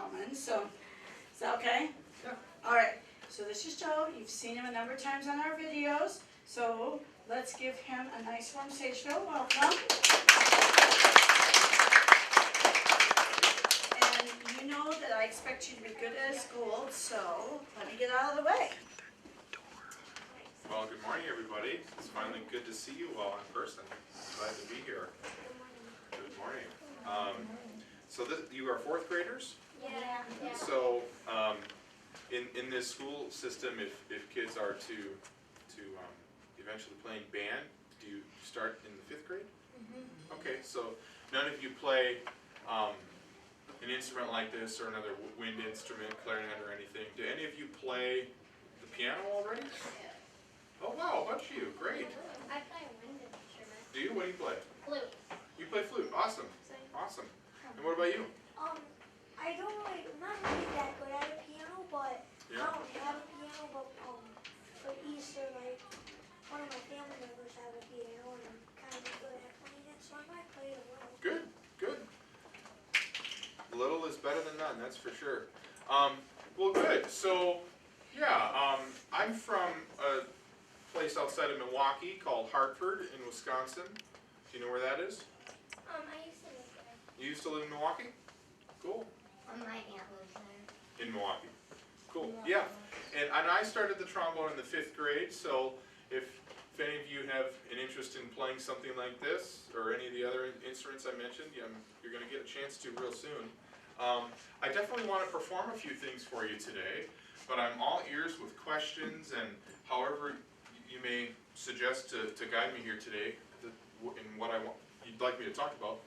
Aumann, so is that okay? Sure. All right, so this is Joe. You've seen him a number of times on our videos, so let's give him a nice warm Sageville welcome. And you know that I expect you to be good at school, so let me get out of the way. Well, good morning, everybody. It's finally good to see you all in person. Glad to be here. Good morning. You are fourth graders? Yeah. So, in this school system, if kids are to eventually playing band, do you start in the fifth grade? Mm-hmm. Okay, so none of you play an instrument like this or another wind instrument, clarinet or anything. Do any of you play the piano already? Oh wow, a bunch of you, great. I play a wind instrument. Do you? What do you play? Flute. You play flute, awesome, awesome. And what about you? I don't really, I'm not really that good at a piano, but Yeah. I don't have a piano, but for Easter, like, one of my family members have a piano, and I'm kind of good at playing it, so I might play it a little. Good, good. Little is better than none, that's for sure. Well, good. So, yeah, I'm from a place outside of Milwaukee called Hartford in Wisconsin. Do you know where that is? I used to live there. You used to live in Milwaukee? Cool. My aunt lives there. In Milwaukee. Cool. Yeah. And I started the trombone in the fifth grade, so if any of you have an interest in playing something like this or any of the other instruments I mentioned, you're going to get a chance to real soon. I definitely want to perform a few things for you today, but I'm all ears with questions, and however you may suggest to guide me here today in what you'd like me to talk about,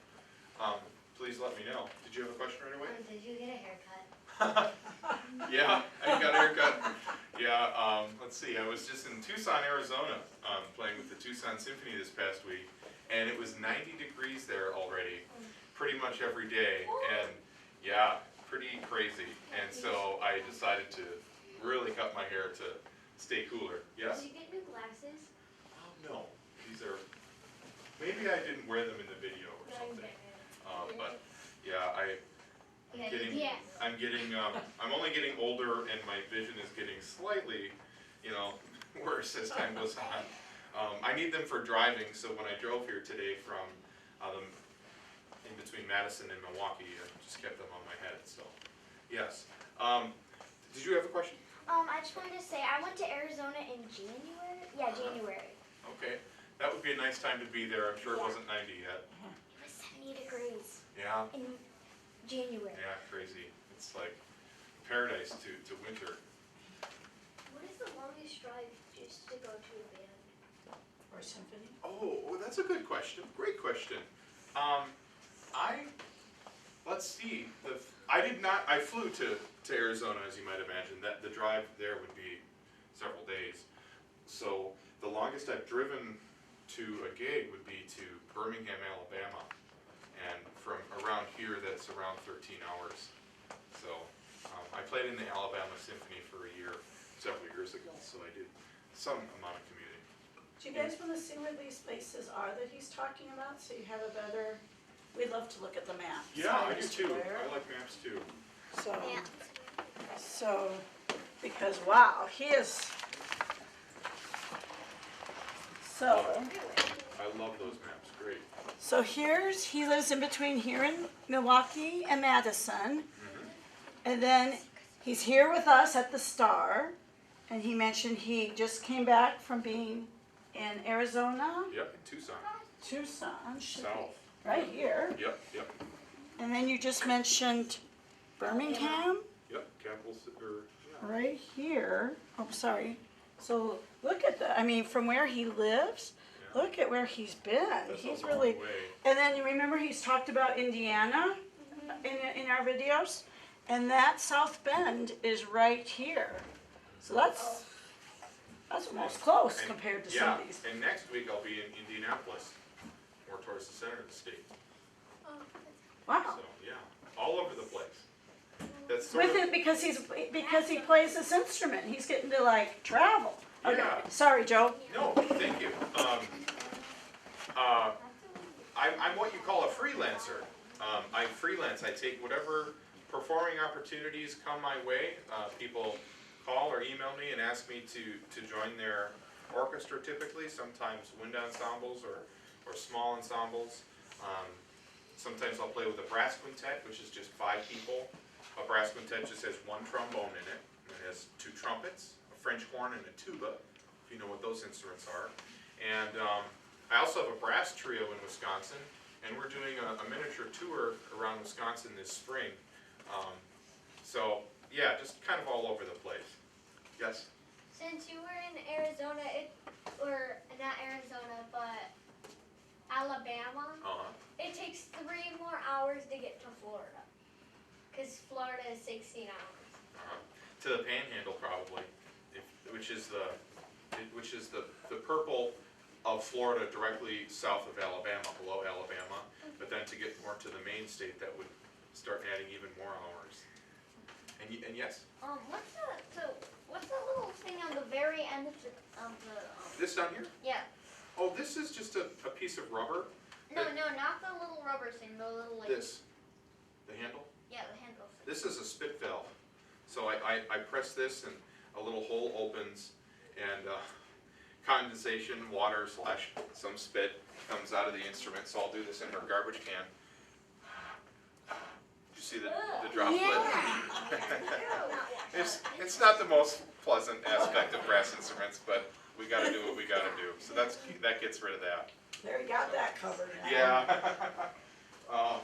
please let me know. Did you have a question right away? Did you get a haircut? Yeah, I got a haircut. Yeah, let's see, I was just in Tucson, Arizona, playing with the Tucson Symphony this past week, and it was 90 degrees there already, pretty much every day, and yeah, pretty crazy. And so I decided to really cut my hair to stay cooler. Yes? Did you get new glasses? No, these are, maybe I didn't wear them in the video or something. But yeah, I'm only getting older, and my vision is getting slightly, worse as time goes on. I need them for driving, so when I drove here today from in between Madison and Milwaukee, I just kept them on my head. So, yes. Did you have a question? I just wanted to say, I went to Arizona in January. Yeah, January. Okay, that would be a nice time to be there. I'm sure it wasn't 90 yet. It was 70 degrees Yeah. in January. Yeah, crazy. It's like paradise to winter. What is the longest drive just to go to a band? Or symphony? Oh, that's a good question. Great question. Let's see. I flew to Arizona, as you might imagine. That the drive there would be several days. So the longest I've driven to a gig would be to Birmingham, Alabama. And from around here, that's around 13 hours. So I played in the Alabama Symphony for a year, several years ago, so I did some amount of commuting. Do you guys want to see where these places are that he's talking about, so you have a better, we'd love to look at the map. Yeah, I do too. I like maps too. So, because wow, he is, so. I love those maps, great. So he lives in between here in Milwaukee and Madison. And then he's here with us at the Star. And he mentioned he just came back from being in Arizona. Yep, in Tucson. Tucson, should be South. right here. Yep, yep. And then you just mentioned Birmingham, Yep, capital city, right here. Oh, sorry. So look at that. I mean, from where he lives, yeah. look at where he's been. That's He's a really. long way. And then you remember he's talked about Indiana in our videos, and that South Bend is right here. So that's almost close compared to some of these. And next week I'll be in Indianapolis, more towards the center of the state. Wow. So yeah, all over the place. That's sort With of, it because he plays this instrument, he's getting to like travel. Okay. Yeah. Sorry, Joe. No, thank you. I'm what you call a freelancer. I freelance. I take whatever performing opportunities come my way. People call or email me and ask me to join their orchestra typically, sometimes wind ensembles or small ensembles. Sometimes I'll play with a brass quintet, which is just 5 people. A brass quintet just has 1 trombone in it. It has 2 trumpets, a French horn, and a tuba, if you know what those instruments are. And I also have a brass trio in Wisconsin, and we're doing a miniature tour around Wisconsin this spring. So, yeah, just kind of all over the place. Yes? Since you were in Arizona, or not Arizona, but Alabama, it takes 3 more hours to get to Florida. Because Florida is 16 hours. To the Panhandle, probably, which is the purple of Florida directly south of Alabama, below Alabama. But then to get more to the main state, that would start adding even more hours. And yes? What's the little thing on the very end of the This down here? yeah. Oh, this is just a piece of rubber. No, not the little rubber thing, the little like The handle? yeah, the handle thing. This is a spit valve. So I press this and a little hole opens and condensation, water / some spit comes out of the instrument. So I'll do this in our garbage can. You see the droplet? It's not the most pleasant aspect of brass instruments, but we got to do what we got to do. So that gets rid of that. There, you got that covered now. Yeah.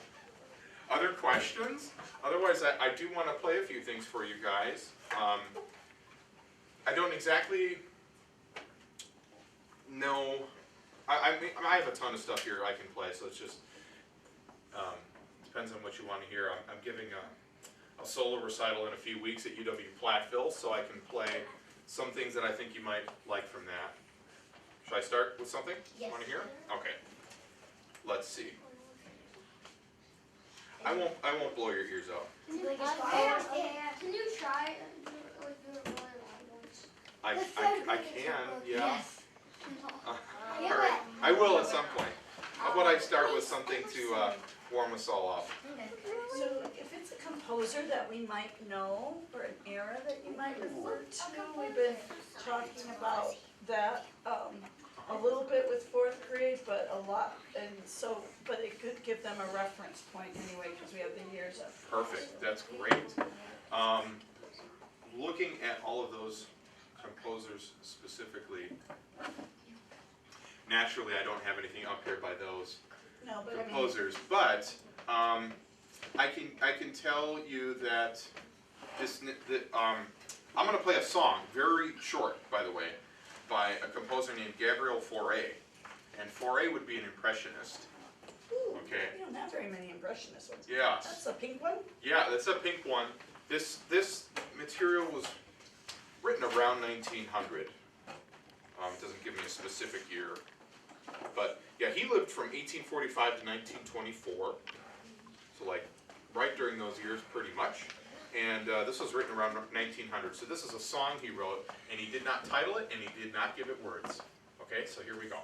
Other questions? Otherwise, I do want to play a few things for you guys. I don't exactly know. I mean, I have a ton of stuff here I can play, so it's just depends on what you want to hear. I'm giving a solo recital in a few weeks at UW-Platteville, so I can play some things that I think you might like from that. Should I start with something you want to hear? Okay. Let's see. I won't blow your ears out. Can you try and do it really loud once? I can, yeah. Yes. All right. I will at some point. How about I start with something to warm us all up? So if it's a composer that we might know, or an era that you might refer to, we've been talking about that a little bit with 4th grade, but a lot, and so, but it could give them a reference point anyway, because we have the years of. Perfect, that's great. Looking at all of those composers specifically, naturally I don't have anything up here by those No, but I mean, composers, but I can tell you that I'm going to play a song, very short, by the way, by a composer named Gabriel Fauré, and Fauré would be an impressionist. ooh, Okay. we don't have very many impressionist ones. Yeah. That's a pink one? Yeah, that's a pink one. This material was written around 1900. It doesn't give me a specific year, but yeah, he lived from 1845 to 1924. So like right during those years, pretty much. And this was written around 1900. So this is a song he wrote, and he did not title it, and he did not give it words. Okay, so here we go.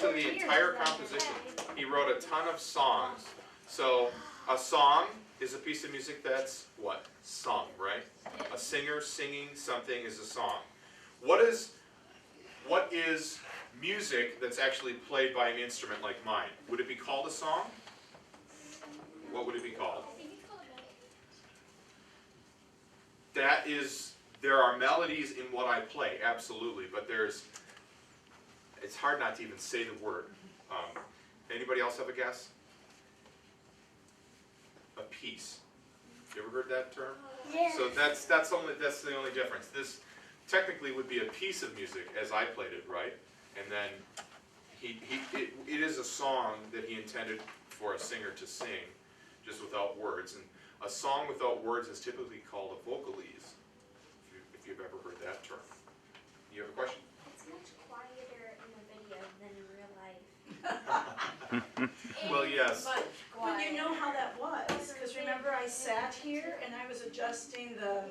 The entire composition. He wrote a ton of songs. So a song is a piece of music that's what? Sung, right? A singer singing something is a song. What is music that's actually played by an instrument like mine. Would it be called a song? What would it be called? I think it's called a melody. That is, there are melodies in what I play, absolutely, but it's hard not to even say the word. Anybody else have a guess? A piece. You ever heard that term? Yeah. So that's the only difference. This technically would be a piece of music as I played it, right? And then it is a song that he intended for a singer to sing, just without words. And a song without words is typically called a vocalese, if you've ever heard that term. You have a question? It's much quieter in the video than in real life. Well, yes. But you know how that was, because remember I sat here and I was adjusting the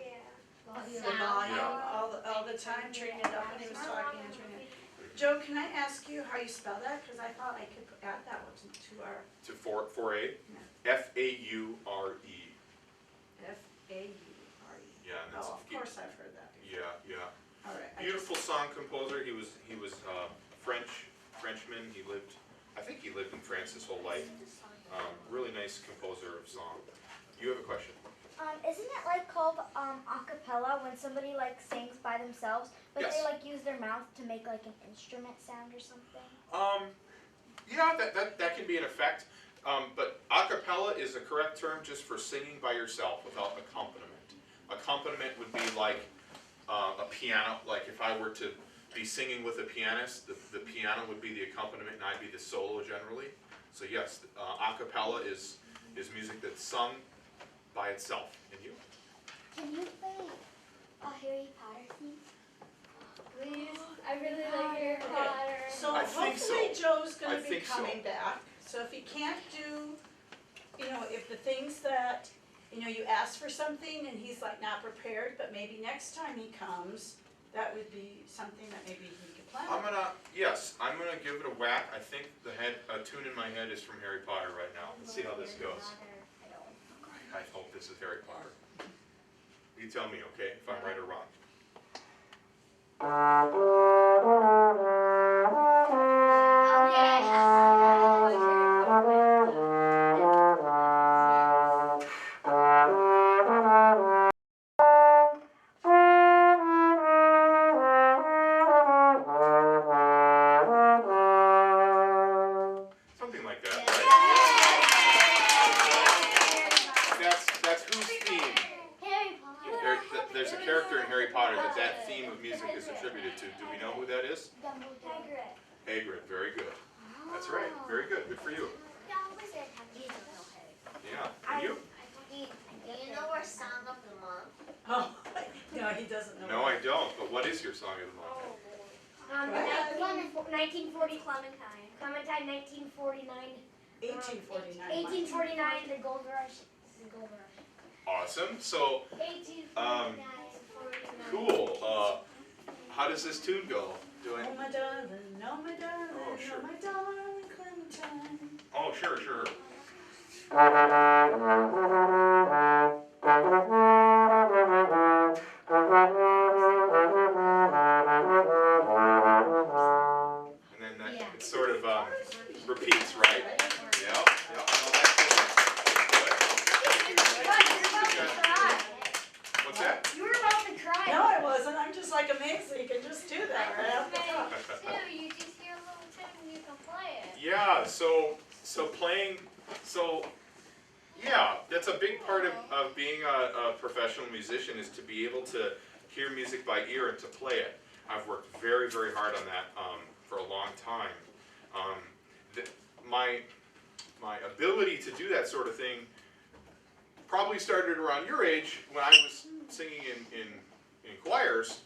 volume all the time, turning it up when he was talking and turning it. Joe, can I ask you how you spell that? Because I thought I could add that one to our To 4A? Yeah. F-A-U-R-E. F-A-U-R-E. Yeah, and that's Oh, of course I've heard that before. Yeah. All right. Beautiful song composer. He was Frenchman. I think he lived in France his whole life. Really nice composer of song. You have a question? Isn't it like called a cappella when somebody like sings by themselves, but Yes. they like use their mouth to make like an instrument sound or something? Yeah, that can be an effect. But a cappella is a correct term just for singing by yourself without accompaniment. Accompaniment would be like a piano. Like if I were to be singing with a pianist, the piano would be the accompaniment and I'd be the solo generally. So yes, a cappella is music that's sung by itself. And you? Can you play a Harry Potter theme? Please, I really like Harry Potter. So I think so. hopefully Joe's I gonna be think so. coming back. So if he can't do, if the things that, you ask for something and he's like not prepared, but maybe next time he comes, that would be something that maybe he could plan. I'm gonna give it a whack. I think a tune in my head is from Harry Potter right now. Let's see how this goes. I hope this is Harry Potter. You tell me, okay, if I'm right or wrong. Something like that. That's whose theme? Harry Potter. There's a character in Harry Potter that theme of music is attributed to. Do we know who that is? Hagrid. Hagrid. Very good. That's right. Very good. Good for you. Yeah. And you? Do you know our song of the month? Oh, no, he doesn't know. No, I don't. But what is your song of the month? 1940 Clementine. Clementine, 1949. 1849. 1849, the Gold Rush. The Gold Rush. Awesome. So, 1849. cool. How does this tune go? Oh my darling, oh my darling, Oh, sure. oh my darling Clementine. Oh, sure. And then it sort of repeats, right? Yep. I know that tune. What's that? You were about to cry. No, I wasn't. I'm just like amazed that you can just do that right off the top. You just hear a little tune and you can play it. Yeah, so playing, yeah, that's a big part of being a professional musician is to be able to hear music by ear and to play it. I've worked very, very hard on that for a long time. My ability to do that sort of thing probably started around your age when I was singing in choirs,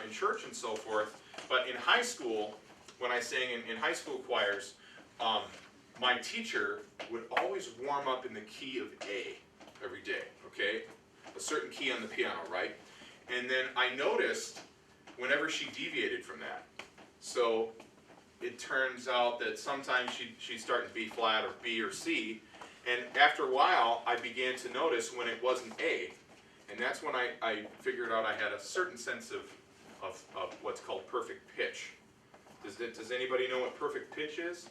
in church and so forth. But in high school, when I sang in high school choirs, my teacher would always warm up in the key of A every day, okay? A certain key on the piano, right? And then I noticed whenever she deviated from that. So it turns out that sometimes she'd start in B flat or B or C, and after a while I began to notice when it wasn't A, and that's when I figured out I had a certain sense of what's called perfect pitch. Does anybody know what perfect pitch is?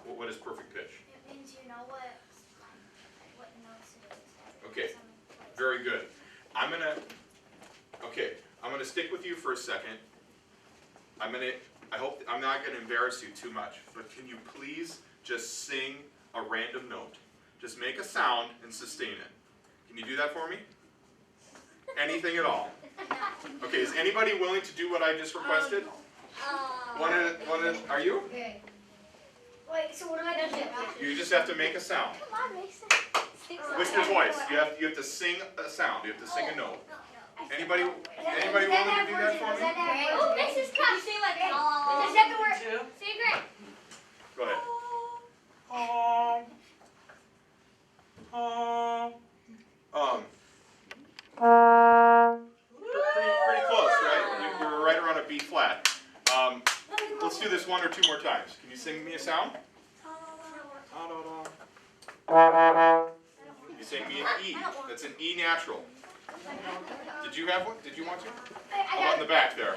What is perfect pitch? It means you know what notes it is. Okay, very good. I'm gonna stick with you for a second. I hope I'm not gonna embarrass you too much, but can you please just sing a random note? Just make a sound and sustain it. Can you do that for me? Anything at all? Okay, is anybody willing to do what I just requested? Are you? Okay. Wait, so what am I gonna do? You just have to make a sound. Come on, Mason. With your voice. You have to sing a sound. You have to sing a note. Anybody willing to do that for me? Oh, Mrs. Cup. You say like, is that the word? Secret. Go ahead. Pretty close, right? You were right around a B flat. Let's do this one or two more times. Can you sing me a sound? You sing me an E. That's an E natural. Did you have one? Did you want to? How about in the back there?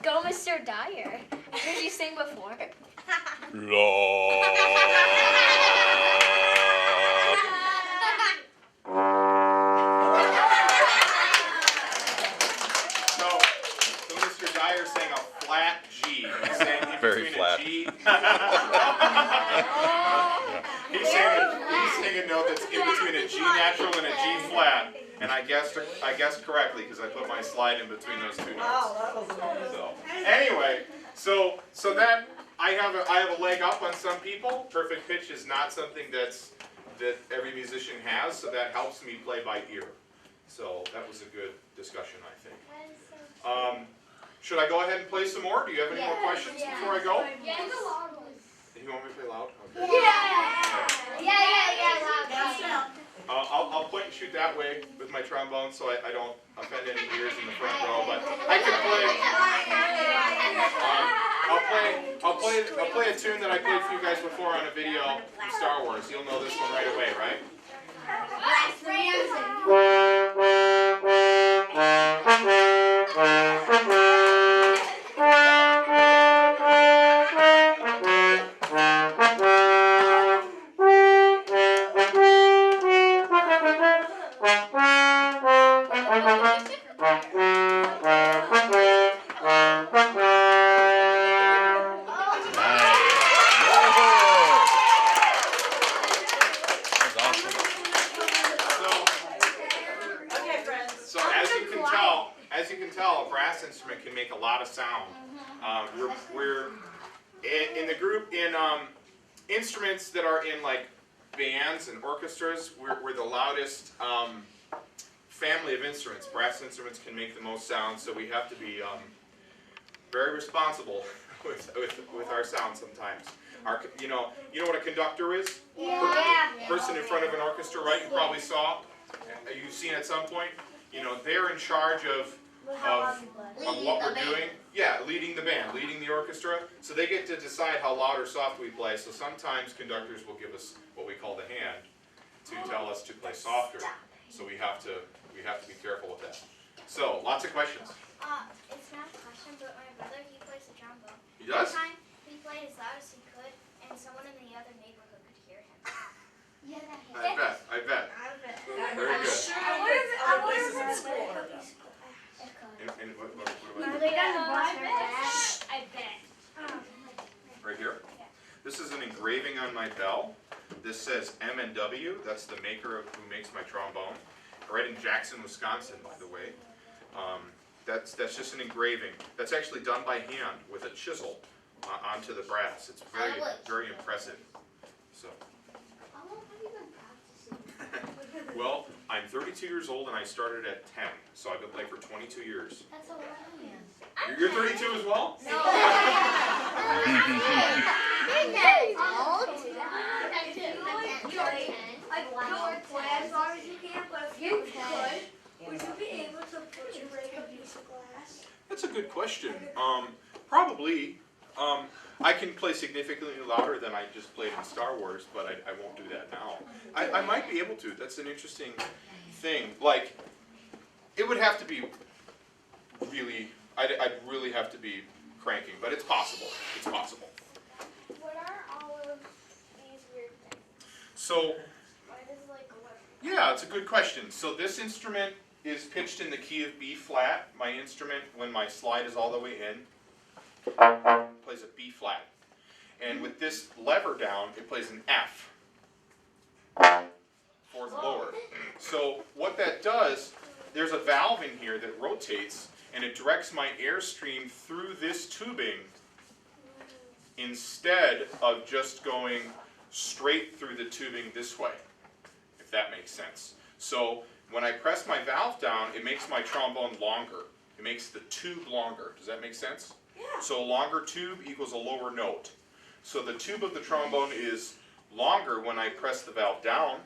Go, Mr. Dyer. Did you sing before? So Mr. Dyer sang a flat G. He sang in Very between flat. a G. He sang a note that's in between a G natural and a G flat. And I guessed correctly because I put my slide in between those two notes. That was amazing. So anyway, so that I have a leg up on some people. Perfect pitch is not something that every musician has, so that helps me play by ear. So that was a good discussion, I think. Should I go ahead and play some more? Do you have any more questions before I go? Yes. You want me to play loud? Okay. Yeah. I'll point and shoot that way with my trombone so I don't offend any ears in the front row. But I can play. I'll play a tune that I played for you guys before on a video from Star Wars. You'll know this one right away, right? As you can tell, a brass instrument can make a lot of sound. We're in the group in instruments that are in like bands and orchestras. We're the loudest family of instruments. Brass instruments can make the most sound, so we have to be very responsible with our sound sometimes. You know what a conductor is? Person in front of an orchestra, right? You probably saw. You've seen at some point. You know, they're in charge of what we're doing. Yeah, leading the band, leading the orchestra. So they get to decide how loud or soft we play. So sometimes conductors will give us what we call the hand to tell us to play softer. So we have to be careful with that. So lots of questions. It's not a question, but my brother, he plays the trombone. He does? One time, he played as loud as he could, and someone in the other neighborhood could hear him. I bet. Very good. Other places in school heard them. And what about Are they on the bus? I bet. right here? This is an engraving on my bell. This says M&W. That's the maker of who makes my trombone. Right in Jackson, Wisconsin, by the way. That's just an engraving. That's actually done by hand with a chisel onto the brass. It's very impressive. So. How long have you been practicing? Well, I'm 32 years old and I started at 10, so I've been playing for 22 years. That's a lot. You're 32 as well? No. Play as long as you can, but if you could, would you be able to put your break a piece of glass? That's a good question. Probably. I can play significantly louder than I just played in Star Wars, but I won't do that now. I might be able to. That's an interesting thing. Like, it would have to be really, I'd really have to be cranking, but it's possible. It's possible. What are all of these weird things? So, Why does like a weapon? yeah, it's a good question. So this instrument is pitched in the key of B flat. My instrument, when my slide is all the way in, plays a B flat. And with this lever down, it plays an F. Fourth lower. So what that does, there's a valve in here that rotates, and it directs my airstream through this tubing instead of just going straight through the tubing this way, if that makes sense. So when I press my valve down, it makes my trombone longer. It makes the tube longer. Does that make sense? Yeah. So a longer tube equals a lower note. So the tube of the trombone is longer when I press the valve down.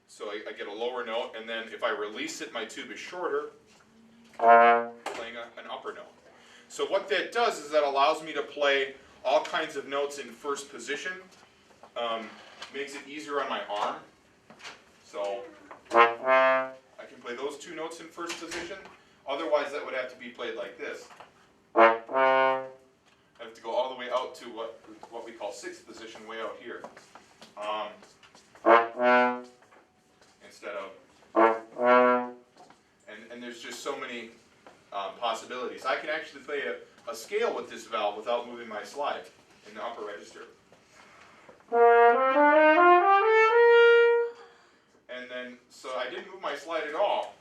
So I get a lower note, and then if I release it, my tube is shorter, playing an upper note. So what that does is that allows me to play all kinds of notes in first position. Makes it easier on my arm. So I can play those two notes in first position. Otherwise, that would have to be played like this. I have to go all the way out to what we call sixth position, way out here. Instead of, and there's just so many possibilities. I can actually play a scale with this valve without moving my slide in the upper register. And then, so I didn't move my slide at all,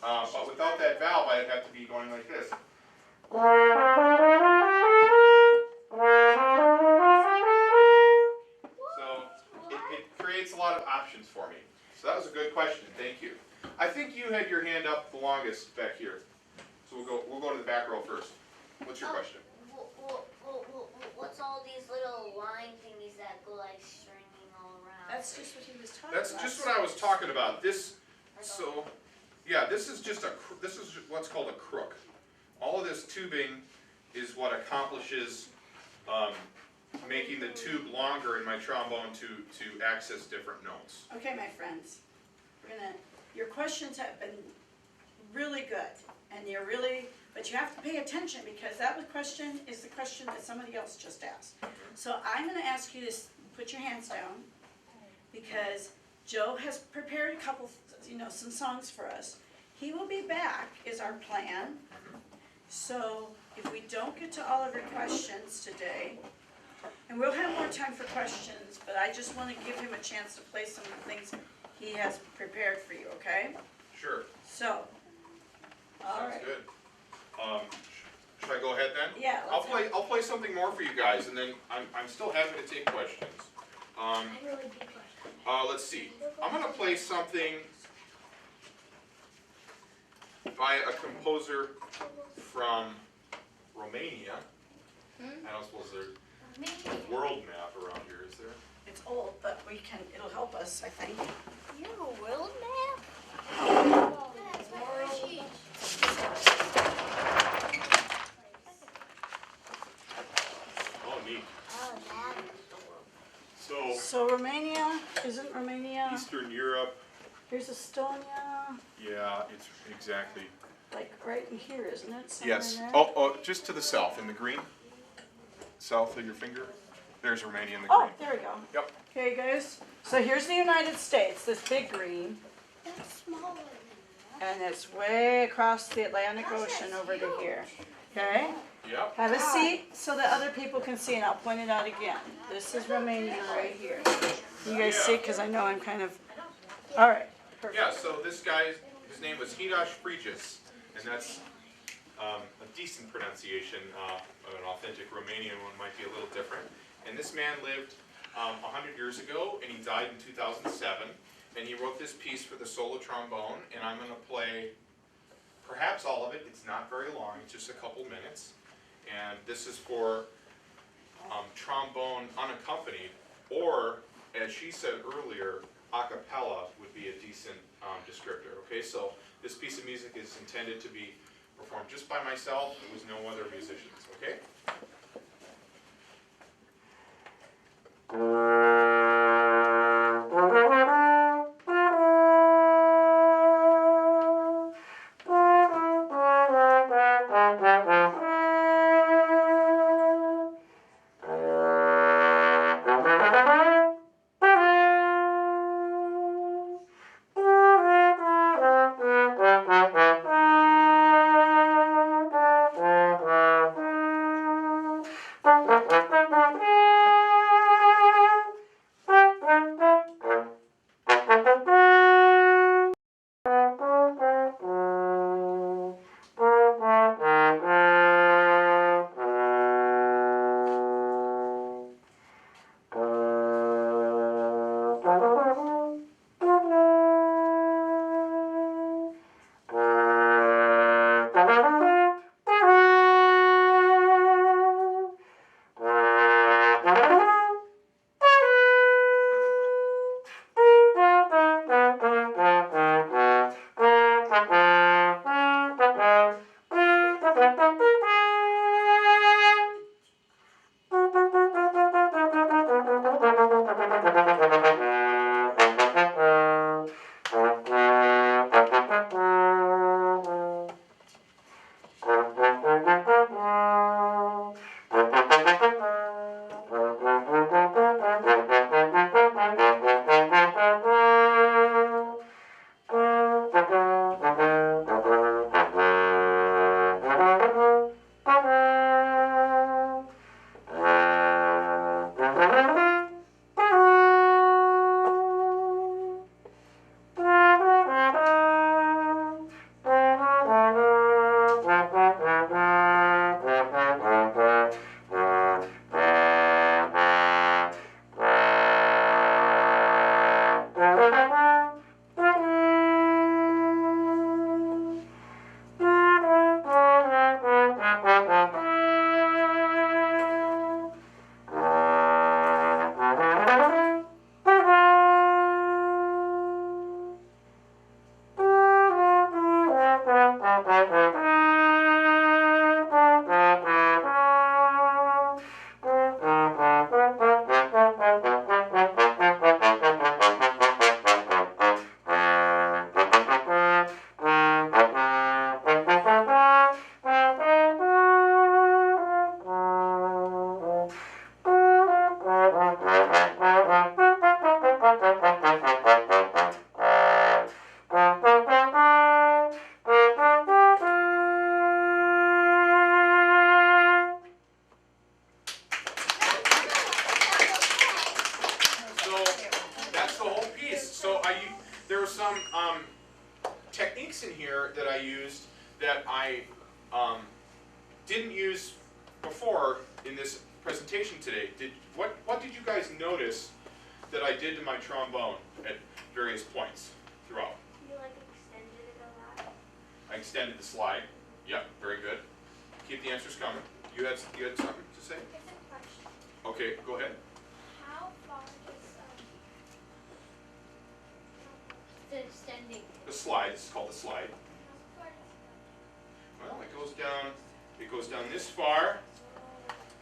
but without that valve, I'd have to be going like this. So it creates a lot of options for me. So that was a good question. Thank you. I think you had your hand up the longest back here. So we'll go to the back row first. What's your question? What's all these little line thingies that go like stringing all around? That's just what he was talking That's about. just what I was talking about. This, so, yeah, this is what's called a crook. All of this tubing is what accomplishes making the tube longer in my trombone to access different notes. Okay, my friends, your questions have been really good, and but you have to pay attention because question is the question that somebody else just asked. So I'm going to ask you to put your hands down because Joe has prepared a couple, some songs for us. He will be back, is our plan. So if we don't get to all of your questions today, and we'll have more time for questions, but I just want to give him a chance to play some of the things he has prepared for you, okay? Sure. So, all Sounds right. good. Should I go ahead then? Yeah. I'll play something more for you guys, and then I'm still happy to take questions. Let's see. I'm gonna play something by a composer from Romania. I don't suppose there's a world map around here, is there? It's old, but it'll help us, I think. You have a world map? That's my sheet. Oh, neat. Oh, that. So, Romania, isn't Romania? Eastern Europe, Here's Estonia, yeah, it's exactly. like right in here, isn't it? Somewhere Yes. in there? Oh, just to the south, in the green. South of your finger. There's Romania in the Oh, green. there we go. Yep. Okay, guys. So here's the United States, this big green, That's smaller than and it's way across the Atlantic Ocean over to here. Okay? Yep. Have a seat so that other people can see, and I'll point it out again. This is Romania right here. You guys see, because I know I'm kind of. All right. Perfect. Yeah. So this guy, his name was Hidash Frigis, and that's a decent pronunciation. An authentic Romanian one might be a little different. And this man lived 100 years ago, and he died in 2007. And he wrote this piece for the solo trombone, and I'm going to play perhaps all of it. It's not very long, it's just a couple minutes. And this is for trombone unaccompanied, or as she said earlier, a cappella would be a decent descriptor. Okay, so this piece of music is intended to be performed just by myself, with no other musicians. Okay? techniques in here that I used that I didn't use before in this presentation today. What did you guys notice that I did to my trombone at various points throughout? You like extended it a lot. I extended the slide. Yeah, very good. Keep the answers coming. You had something to say? It's a question. Okay, go ahead. How far is the extending? The slide, this is called the slide. How far is Well, it goes down this far,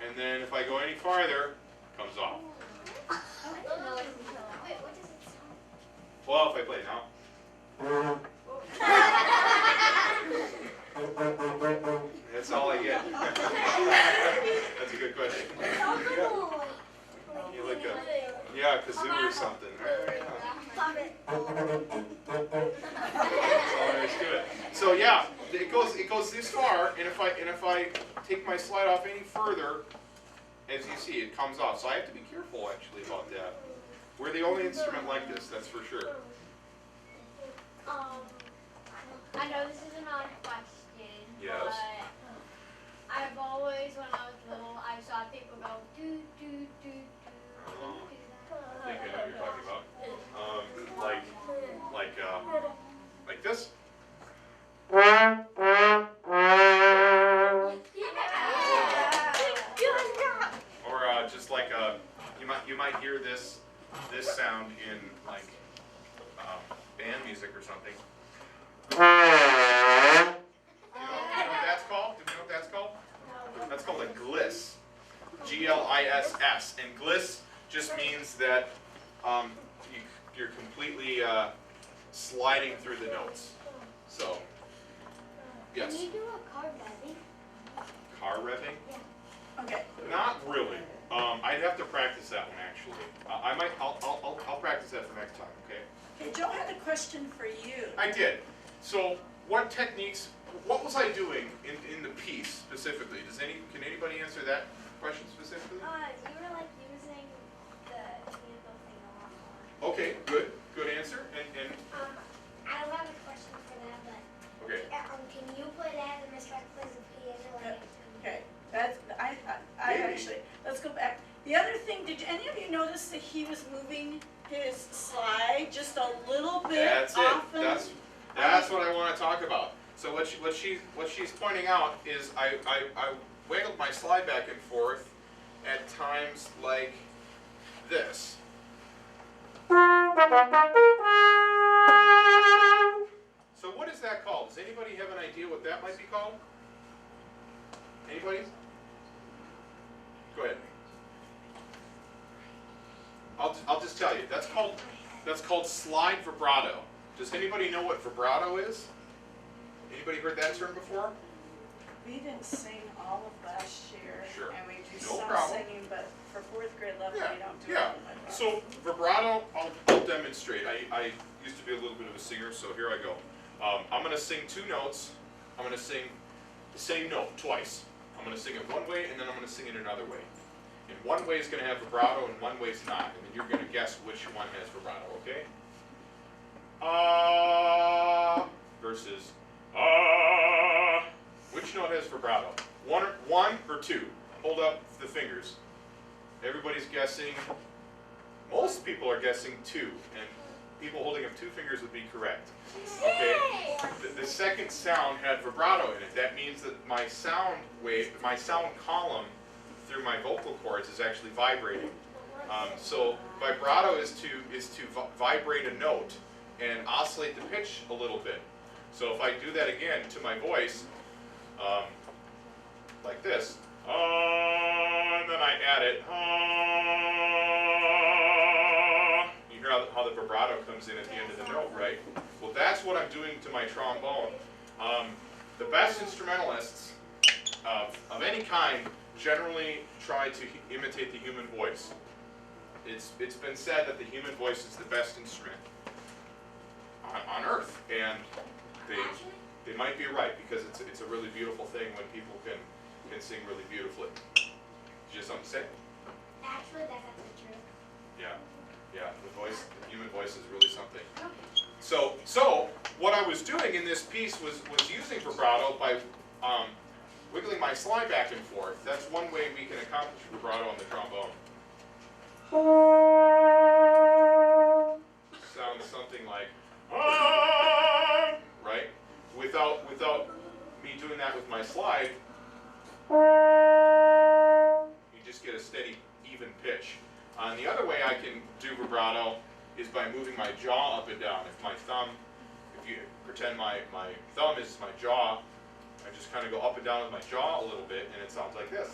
and then if I go any farther, it comes off. I didn't know it until. Wait, what does it sound? Well, if I play now. That's all I get. That's a good question. You look good. Yeah, kazoo or something. Stop it. That's all there is to it. So yeah, it goes this far, and if I take my slide off any further, as you see, it comes off. So I have to be careful actually about that. We're the only instrument like this, that's for sure. I know this is an odd question, Yes. but I've always, when I was little, I saw people go do do do do. I think I know what you're talking about. Like this. Or just like you might hear this sound in like band music or something. Do you know what that's called? Do you know what that's called? That's called a gliss. G-L-I-S-S. And gliss just means that you're completely sliding through the notes. So, yes. Can you do a car revving? Car revving? Okay. Not really. I'd have to practice that one actually. I'll practice that for next time. Okay. Okay, Joe had a question for you. I did. So, what techniques? What was I doing in the piece specifically? Can anybody answer that question specifically? You were like using the handle thing a lot more. Okay, good answer. And I don't have a question for that, but okay. can you play that in respect plays the piano like Okay, that's, I Maybe. actually, let's go back. The other thing, did any of you notice that he was moving his slide just a little bit That's it. often? That's what I want to talk about. So what she's pointing out is I wiggled my slide back and forth at times like this. So what is that called? Does anybody have an idea what that might be called? Anybody? Go ahead. I'll just tell you. That's called slide vibrato. Does anybody know what vibrato is? Anybody heard that term before? We didn't sing all of last year. Sure. And we do No some problem. singing, but for fourth grade level, Yeah, we don't do yeah. it like that. So vibrato, I'll demonstrate. I used to be a little bit of a singer, so here I go. I'm going to sing two notes. I'm going to sing the same note twice. I'm going to sing it one way, and then I'm going to sing it another way. And one way is going to have vibrato, and one way is not. And then you're going to guess which one has vibrato, okay? Versus which note has vibrato? One or two? Hold up the fingers. Everybody's guessing. Most people are guessing two, and people holding up two fingers would be correct. Okay. The second sound had vibrato in it. That means that my sound wave, my sound column through my vocal cords is actually vibrating. So vibrato is to vibrate a note and oscillate the pitch a little bit. So if I do that again to my voice, like this, and then I add it, you hear how the vibrato comes in at the end of the note, right? Well, that's what I'm doing to my trombone. The best instrumentalists of any kind generally try to imitate the human voice. It's been said that the human voice is the best instrument on earth, and they might be right, because it's a really beautiful thing when people can sing really beautifully. Did you have something to say? Actually, that's actually true. Yeah, the human voice is really something. So what I was doing in this piece was using vibrato by wiggling my slide back and forth. That's one way we can accomplish vibrato on the trombone. Sounds something like, right? Without me doing that with my slide, you just get a steady, even pitch. The other way I can do vibrato is by moving my jaw up and down. If you pretend my thumb is my jaw, I just kind of go up and down with my jaw a little bit, and it sounds like this.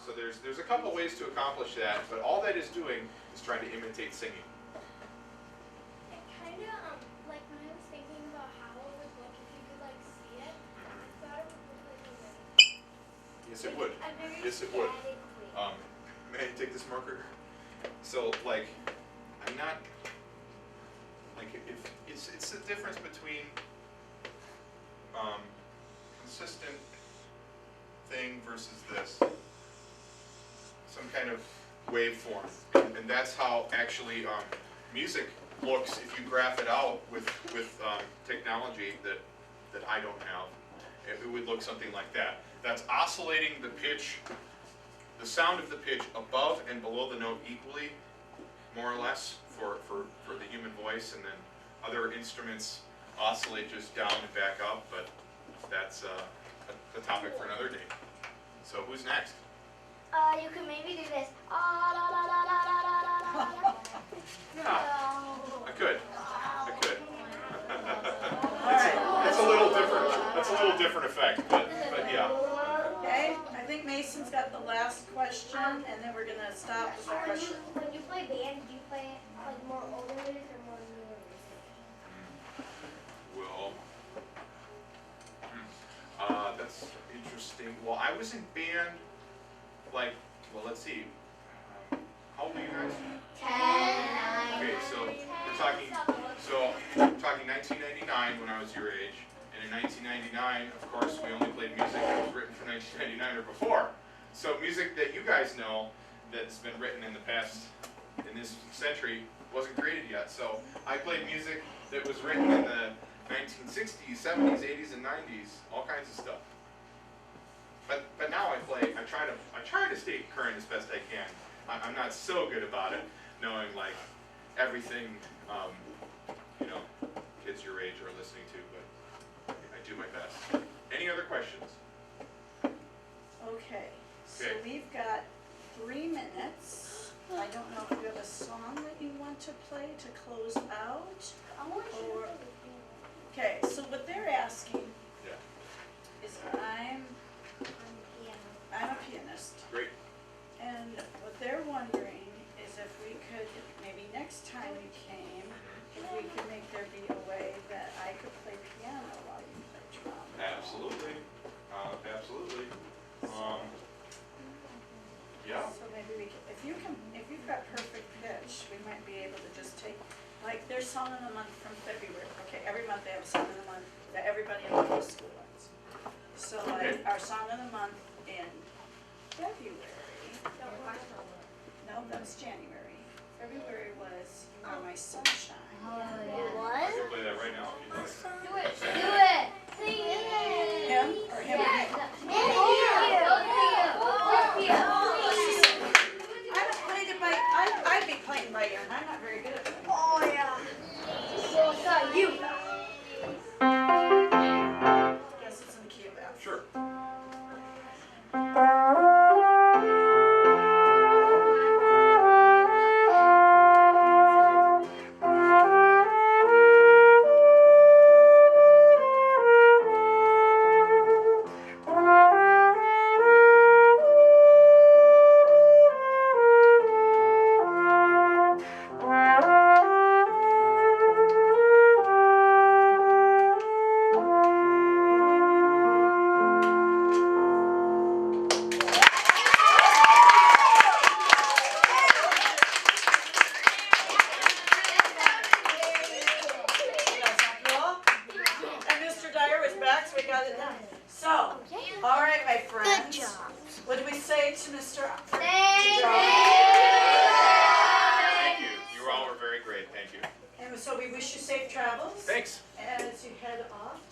So there's a couple ways to accomplish that, but all that is doing is trying to imitate singing. It kind of, like when I was thinking about how it would look if you could like see it, I thought it would look like Yes, it would. a very Yes, it would. static wave. May I take this marker? So, like, I'm not, like, if it's the difference between consistent thing versus this, some kind of waveform, and that's how actually music looks if you graph it out with technology that I don't have. It would look something like that. That's oscillating the pitch, the sound of the pitch above and below the note equally, more or less, for the human voice, and then other instruments oscillate just down and back up, but that's a topic for another day. So who's next? You could maybe do this. Yeah, I could. Alright. That's a little different. That's a little different effect, but yeah. Okay, I think Mason's got the last question, and then we're gonna stop with the question. When you play band, do you play like more older music or more newer music? Well, that's interesting. Well, I was in band, like, well, let's see. How old are you guys? 10. Okay, so we're talking 1999 when I was your age, and in 1999, of course, we only played music that was written for 1999 or before. So music that you guys know that's been written in the past, in this century, wasn't created yet. So I played music that was written in the 1960s, 70s, 80s, and 90s, all kinds of stuff. But now I try to stay current as best I can. I'm not so good about it, knowing like everything, kids your age are listening to, but I do my best. Any other questions? Okay, so Okay. we've got 3 minutes. I don't know if you have a song that you want to play to close out. Or, okay, so what they're asking Yeah. is I'm a pianist. Great. And what they're wondering is if we could, maybe next time you came, if we could make there be a way that I could play piano while you play trombone. Absolutely. Absolutely. Yeah. So maybe we could, if you've got perfect pitch, we might be able to just take, like, their song of the month from February. Okay, every month they have a song of the month that everybody in the middle school likes. So like, our song of the month in February, no, that was January. February was You Are My Sunshine. I can play that right now if you'd like. Do it. Do it. Sing it. Him or him? I haven't played it by, I'd be playing by ear, and I'm not very good at playing. Oh yeah. So you. Guess it's in the key of F. Sure. All right, my friends. What do we say to Mr. Thank you.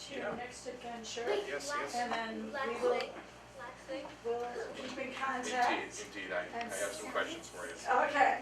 to your Yeah. next adventure. Yes, last, yes. And then last we will, thing. Last thing. we'll keep in contact. Indeed, I have some questions for you. Okay.